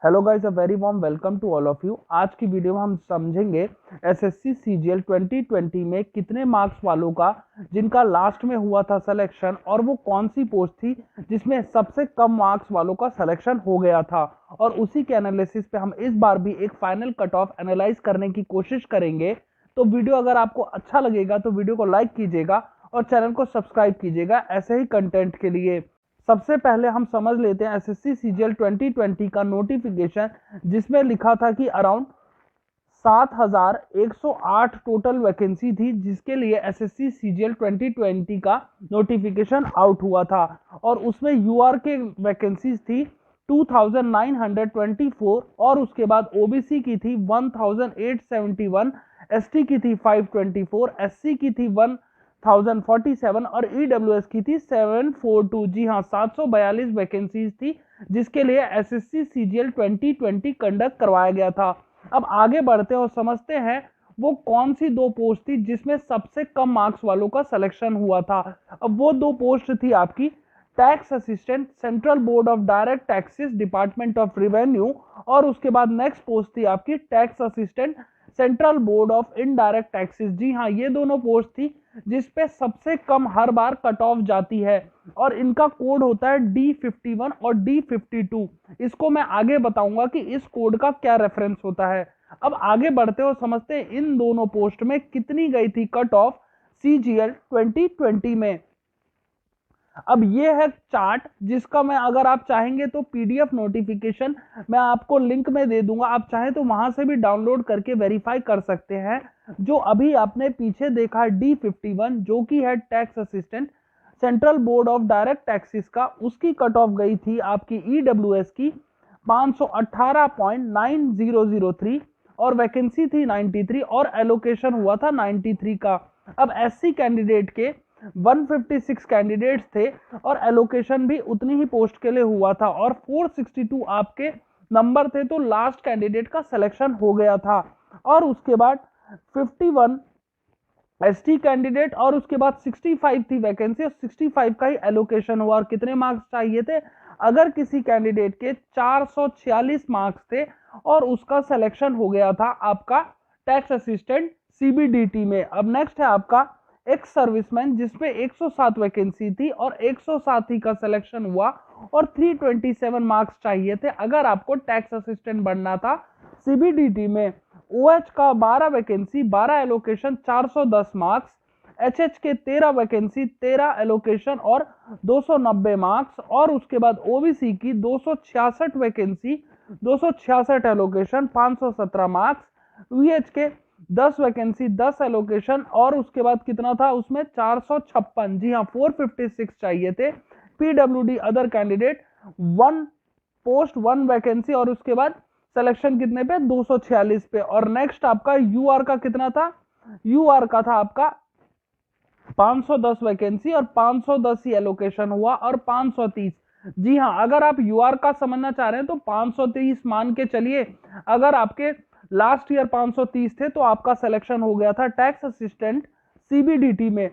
Hello guys, a very warm welcome to all of you. आज की video में हम समझेंगे एसएससी सीजीएल 2020 में कितने मार्क्स वालों का जिनका लास्ट में हुआ था सिलेक्शन और वो कौन सी पोस्ट थी जिसमें सबसे कम मार्क्स वालों का सिलेक्शन हो गया था, और उसी के एनालिसिस पे हम इस बार भी एक फाइनल कट ऑफ एनालाइज करने की कोशिश करेंगे। तो वीडियो अगर आपको अच्छा लगेगा तो वीडियो को लाइक कीजिएगा और चैनल को सब्सक्राइब कीजिएगा ऐसे ही कंटेंट के लिए। सबसे पहले हम समझ लेते हैं एसएससी सीजीएल 2020 का नोटिफिकेशन, जिसमें लिखा था कि अराउंड 7108 टोटल वैकेंसी थी जिसके लिए एसएससी सीजीएल 2020 का नोटिफिकेशन आउट हुआ था, और उसमें यूआर के वैकेंसीज थी 2924, और उसके बाद ओबीसी की थी 1871, एसटी की थी 524, एससी की थी 1047 और ईडब्ल्यूएस की थी 742। जी हाँ, 742 वैकेंसीज थी जिसके लिए एसएससी सीजीएल 2020 कंडक्ट करवाया गया था। अब आगे बढ़ते हैं और समझते हैं वो कौन सी दो पोस्ट थी जिसमें सबसे कम मार्क्स वालों का सिलेक्शन हुआ था। अब वो दो पोस्ट थी आपकी tax assistant, central board of direct taxes, department of revenue, और उसके बाद नेक्स्ट पोस्ट थी आपकी tax assistant, central board of indirect taxes. जी हाँ, ये दोनों पोस्ट थी जिसपे सबसे कम हर बार कट ऑफ जाती है, और इनका कोड होता है D51 और D52। इसको मैं आगे बताऊंगा कि इस कोड का क्या रेफरेंस होता है। अब आगे बढ़ते और समझते हैं इन दोनों पोस्ट में कितनी गई थी कट ऑफ सीजीएल 2020 में। अब ये है चार्ट जिसका मैं, अगर आप चाहेंगे तो पीडीएफ नोटिफिकेशन मैं आपको लिंक में दे दूंगा, आप चाहें तो वहां से भी डाउनलोड करके वेरीफाई कर सकते हैं। जो अभी आपने पीछे देखा है D51 जो कि है tax assistant, central board of direct taxes का, उसकी कट ऑफ गई थी आपकी ईडब्ल्यूएस की 518.9003, और वैकेंसी थी 93 और एलोकेशन हुआ था 93 का। अब एससी कैंडिडेट के 156 कैंडिडेट्स थे और एलोकेशन भी उतनी ही पोस्ट के लिए हुआ था, और 462 आपके नंबर थे, तो लास्ट कैंडिडेट का सिलेक्शन हो गया था। और उसके बाद 51 एसटी कैंडिडेट, और उसके बाद 65 थी वैकेंसी और 65 का ही एलोकेशन हुआ। और कितने मार्क्स चाहिए थे? अगर किसी कैंडिडेट के 446 मार्क्स थे और उसका सिलेक्शन हो गया था आपका टैक्स असिस्टेंट सीबीडीटी में। अब नेक्स्ट है आपका एक्स सर्विसमैन, जिसपे 107 वैकेंसी थी और 107 ही का सिलेक्शन हुआ, और 327 मार्क्स चाहिए थे अगर आपको टैक्स असिस्टेंट बनना था सीबीडीटी में। ओएच का 12 वैकेंसी, 12 एलोकेशन, 410 मार्क्स। एचएच के 13 वैकेंसी, 13 एलोकेशन और 290 मार्क्स। और उसके बाद ओबीसी की 266 वैकेंसी, 266 एलोकेशन, 517 मार्क्स। वीएच के 10 वैकेंसी, 10 एलोकेशन, और उसके बाद कितना था उसमें 456। जी हाँ, 456 चाहिए थे। PWD other candidate 1 post 1 vacancy, और उसके बाद सिलेक्शन कितने पे? 246 पे। और नेक्स्ट आपका यूआर का कितना था? यूआर का था आपका 510 वैकेंसी और 510 ही एलोकेशन हुआ, और 530। जी हाँ, अगर आप यूआर का समझना चाह रहे हैं तो 530 मान के चलिए। अगर आपके लास्ट ईयर 530 थे तो आपका सिलेक्शन हो गया था टैक्स असिस्टेंट सीबीडीटी में।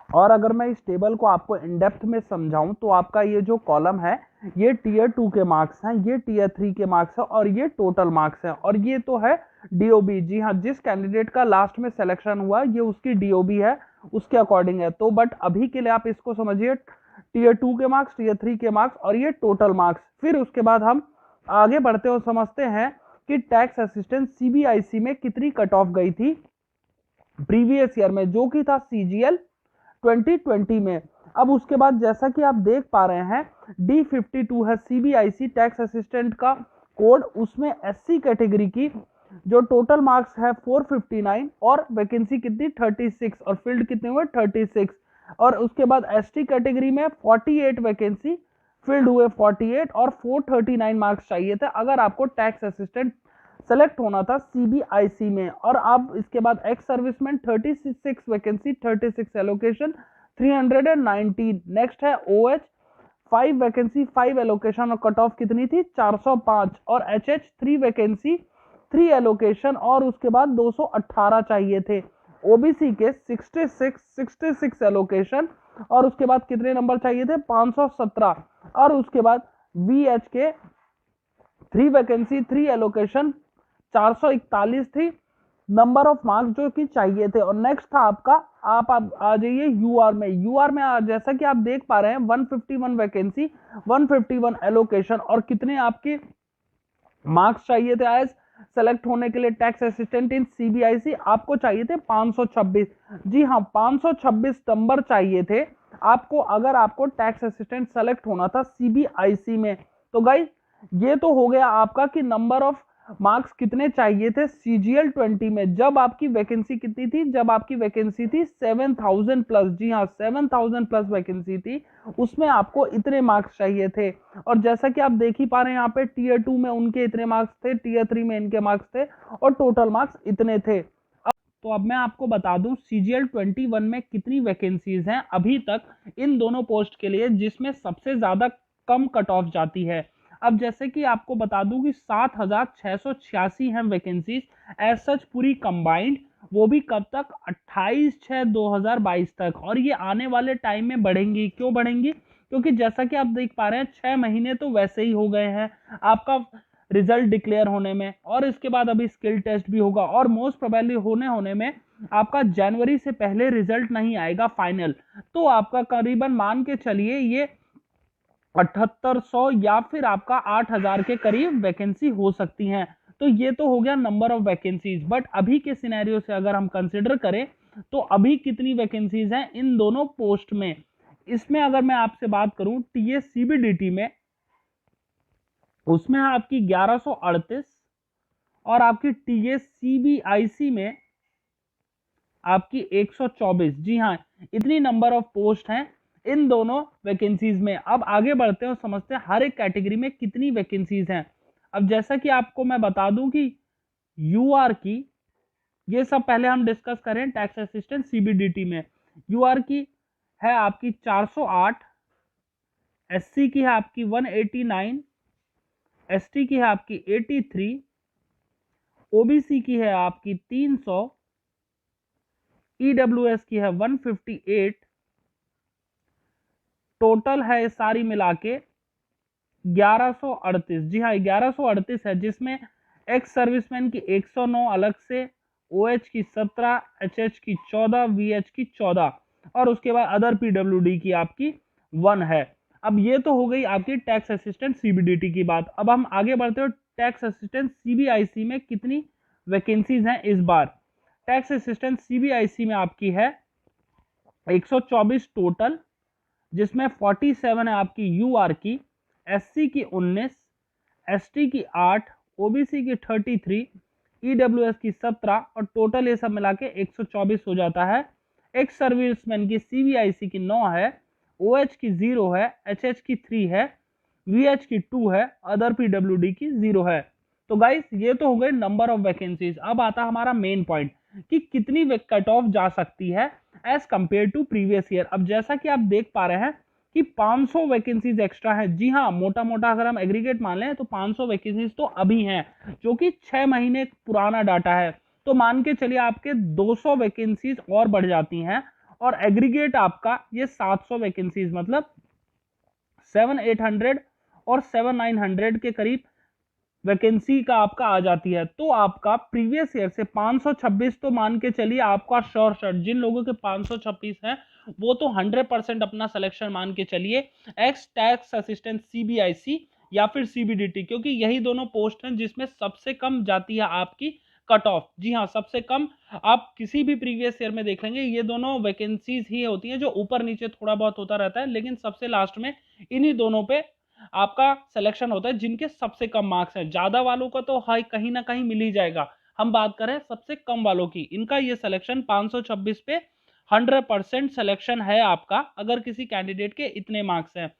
और अगर मैं इस टेबल को आपको इन डेप्थ में समझाऊं तो आपका ये जो कॉलम है ये टीयर 2 के मार्क्स हैं, ये टीयर 3 के मार्क्स है, और ये टोटल मार्क्स है, और ये तो है डीओबी। जी हाँ, जिस कैंडिडेट का लास्ट में सिलेक्शन हुआ ये उसकी डीओबी है, उसके अकॉर्डिंग है। तो बट अभी के लिए आप इसको समझिए टीयर 2 के मार्क्स, टीयर 3 के मार्क्स, और ये टोटल मार्क्स। फिर उसके बाद हम आगे बढ़ते और समझते हैं कि टैक्स असिस्टेंट सीबीआईसी में कितनी कट ऑफ गई थी प्रीवियस ईयर में, जो कि था सीजीएल 2020 में। अब उसके बाद जैसा कि आप देख पा रहे हैं D52 है सीबीआईसी टैक्स असिस्टेंट का कोड, उसमें एससी कैटेगरी की जो टोटल मार्क्स है 459 और वैकेंसी कितनी 36, और फील्ड कितने हुए 36। और उसके बाद एसटी कैटेगरी में 48 वैकेंसी, फील्ड हुए 48, और 439 मार्क्स चाहिए थे अगर आपको टैक्स असिस्टेंट सेलेक्ट होना था सीबीआईसी में। और अब इसके बाद ex serviceman 36 vacancy, 36 allocation, 319। Next है ओएच 5 वैकेंसी, 5 एलोकेशन, और कट ऑफ कितनी थी 405। और एचएच 3 वैकेंसी, 3 एलोकेशन, और उसके बाद 218 चाहिए थे। ओबीसी के 66 एलोकेशन, और उसके बाद कितने नंबर चाहिए थे 517। और उसके बाद वीएच के 3 वैकेंसी 3 एलोकेशन 441 थी नंबर ऑफ मार्क्स जो कि चाहिए थे। और नेक्स्ट था आपका, आप आ जाइए यूआर में। यूआर में जैसा कि आप देख पा रहे हैं 151 वैकेंसी 151 एलोकेशन, और कितने आपके मार्क्स चाहिए थे एज सेलेक्ट होने के लिए टैक्स असिस्टेंट इन सीबीआईसी, आपको चाहिए थे 526। जी हाँ, 526 नंबर चाहिए थे आपको अगर आपको टैक्स असिस्टेंट सेलेक्ट होना था सीबीआईसी में। तो गाइस ये तो हो गया आपका कि नंबर ऑफ मार्क्स कितने चाहिए थे सीजीएल 20 में। जब आपकी वैकेंसी कितनी थी, जब आपकी वैकेंसी थी 7000 प्लस। जी हाँ, 7000 प्लस वैकेंसी थी, उसमें आपको इतने मार्क्स चाहिए थे। और जैसा कि आप देख ही पा रहे हैं यहाँ पे टीयर 2 में उनके इतने मार्क्स थे, टीयर 3 में इनके मार्क्स थे, और टोटल मार्क्स इतने थे। तो अब मैं आपको बता दूं सीजीएल 21 में कितनी वैकेंसीज हैं अभी तक इन दोनों पोस्ट के लिए, जिसमें सबसे ज्यादा कम कट ऑफ जाती है। अब जैसे कि आपको बता दूं कि 7686 हैं वैकेंसीज एज सच पूरी कंबाइंड, वो भी कब तक, 28/6/2022 तक। और ये आने वाले टाइम में बढ़ेंगी। क्यों बढ़ेंगी? क्योंकि जैसा कि आप देख पा रहे हैं 6 महीने तो वैसे ही हो गए हैं आपका रिजल्ट डिक्लेयर होने में, और इसके बाद अभी स्किल टेस्ट भी होगा, और मोस्ट प्रोबेबली होने में आपका जनवरी से पहले रिजल्ट नहीं आएगा फाइनल। तो आपका करीबन मान के चलिए ये 7800 या फिर आपका 8000 के करीब वैकेंसी हो सकती हैं। तो ये तो हो गया नंबर ऑफ वैकेंसीज। बट अभी के सिनेरियो से अगर हम कंसिडर करें तो अभी कितनी वैकेंसीज हैं इन दोनों पोस्ट में, इसमें अगर मैं आपसे बात करूं टीएस सीबीडीटी में, उसमें आपकी 1138, और आपकी टीएस सीबीआईसी में आपकी 124। जी हाँ, इतनी नंबर ऑफ पोस्ट हैं इन दोनों वैकेंसीज में। अब आगे बढ़ते हैं और समझते हैं हर एक कैटेगरी में कितनी वैकेंसीज हैं। अब जैसा कि आपको मैं बता दूं कि यूआर की, ये सब पहले हम डिस्कस करें टैक्स असिस्टेंट सीबीडीटी में। यूआर की है आपकी 408, एससी की है आपकी 189, एसटी की है आपकी 83, ओबीसी की है आपकी 300, ईडब्ल्यूएस की है 158। टोटल है सारी मिला के 1138। जी हाँ, 1138 है, जिसमें एक्स सर्विसमैन की 109 अलग से, ओएच की 17, एचएच की 14, वीएच की 14, और उसके बाद अदर पीडब्ल्यूडी की आपकी 1 है। अब ये तो हो गई आपकी टैक्स असिस्टेंट सीबीडीटी की बात। अब हम आगे बढ़ते हैं टैक्स असिस्टेंट सीबीआईसी में कितनी वैकेंसीज हैं इस बार। टैक्स असिस्टेंट सीबीआईसी में आपकी है 124 टोटल, जिसमें 47 है आपकी यूआर की, एससी की 19, एसटी की 8, ओबीसी की 33, ईडब्ल्यूएस की 17, और टोटल ये सब मिला के 124 हो जाता है। एक्स सर्विसमैन की सीबीआईसी की 9 है, ओएच की 0 है, एचएच की 3 है, वीएच की 2 है, अदर पीडब्ल्यूडी की 0 है। तो गाइस ये तो हो गए नंबर ऑफ वैकेंसीज। अब आता हमारा मेन पॉइंट कि कितनी कट ऑफ जा सकती है as compare to previous year. अब जैसा कि आप देख पा रहे हैं कि 500 वैकेंसीज एक्स्ट्रा है। जी हाँ, मोटा मोटा अगर हम एग्रीगेट मान लें तो 500 वैकेंसीज तो अभी हैं, जो कि 6 महीने पुराना डाटा है। तो मान के चलिए आपके 200 वैकेंसीज और बढ़ जाती हैं, और एग्रीगेट आपका ये 700 वैकेंसीज, मतलब 7-800 और 7-900 के करीब वैकेंसी का आपका आ जाती है। तो आपका प्रीवियस ईयर से 526 तो मान के चलिए आपका श्योर शॉट, जिन लोगों के 526 है वो तो 100% अपना सिलेक्शन मान के चलिए एक्स टैक्स असिस्टेंट सीबीआईसी या फिर सीबीडीटी, क्योंकि यही दोनों पोस्ट हैं जिसमें सबसे कम जाती है आपकी कट ऑफ। जी हाँ, सबसे कम आप किसी भी प्रीवियस ईयर में देख लेंगे ये दोनों वैकेंसीज ही होती हैं, जो ऊपर नीचे थोड़ा बहुत होता रहता है, लेकिन सबसे लास्ट में इन्हीं दोनों पे आपका सिलेक्शन होता है जिनके सबसे कम मार्क्स हैं। ज्यादा वालों का तो हाई कहीं ना कहीं मिल ही जाएगा, हम बात करें सबसे कम वालों की। इनका ये सिलेक्शन 526 पे 100% सिलेक्शन है आपका, अगर किसी कैंडिडेट के इतने मार्क्स हैं।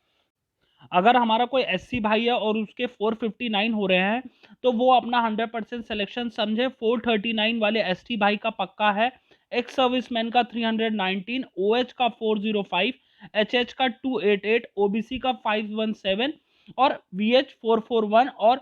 अगर हमारा कोई एससी भाई है और उसके 459 हो रहे हैं तो वो अपना 100% सिलेक्शन समझे। 439 वाले एसटी भाई का पक्का है, एक्स सर्विसमैन का 319, ओएच का 405, एचएच का 288, ओबीसी का 517 और वीएच 441। और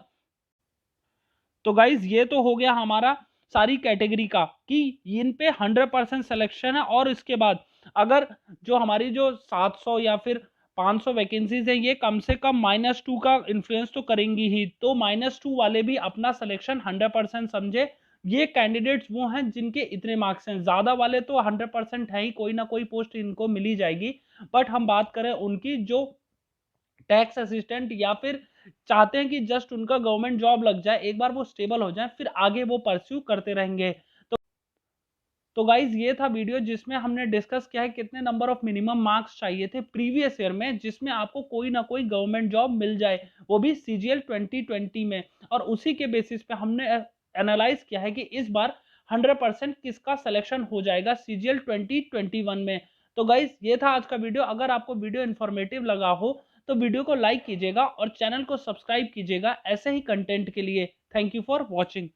तो गाइज ये तो हो गया हमारा सारी कैटेगरी का कि इन पे 100% सिलेक्शन है। और इसके बाद अगर जो हमारी जो 700 या फिर 500 वैकेंसीज है, ये कम से कम -2 का इन्फ्लुएंस तो करेंगी ही। तो -2 वाले भी अपना सिलेक्शन 100% समझे। ये कैंडिडेट्स वो हैं जिनके इतने मार्क्स हैं, ज्यादा वाले तो 100% है ही, कोई ना कोई पोस्ट इनको मिल ही जाएगी। बट हम बात करें उनकी जो टैक्स असिस्टेंट या फिर चाहते हैं कि जस्ट उनका गवर्नमेंट जॉब लग जाए, एक बार वो स्टेबल हो जाए, फिर आगे वो परस्यू करते रहेंगे। तो गाइज ये था वीडियो जिसमें हमने डिस्कस किया है कितने नंबर ऑफ मिनिमम मार्क्स चाहिए थे प्रीवियस ईयर में, जिसमें आपको कोई ना कोई गवर्नमेंट जॉब मिल जाए, वो भी सीजीएल 2020 में। और उसी के बेसिस पे हमने एनालाइज किया है कि इस बार 100% किसका सिलेक्शन हो जाएगा सीजीएल 2021 में। तो गाइज ये था आज का वीडियो। अगर आपको वीडियो इन्फॉर्मेटिव लगा हो तो वीडियो को लाइक कीजिएगा और चैनल को सब्सक्राइब कीजिएगा ऐसे ही कंटेंट के लिए। Thank you for watching.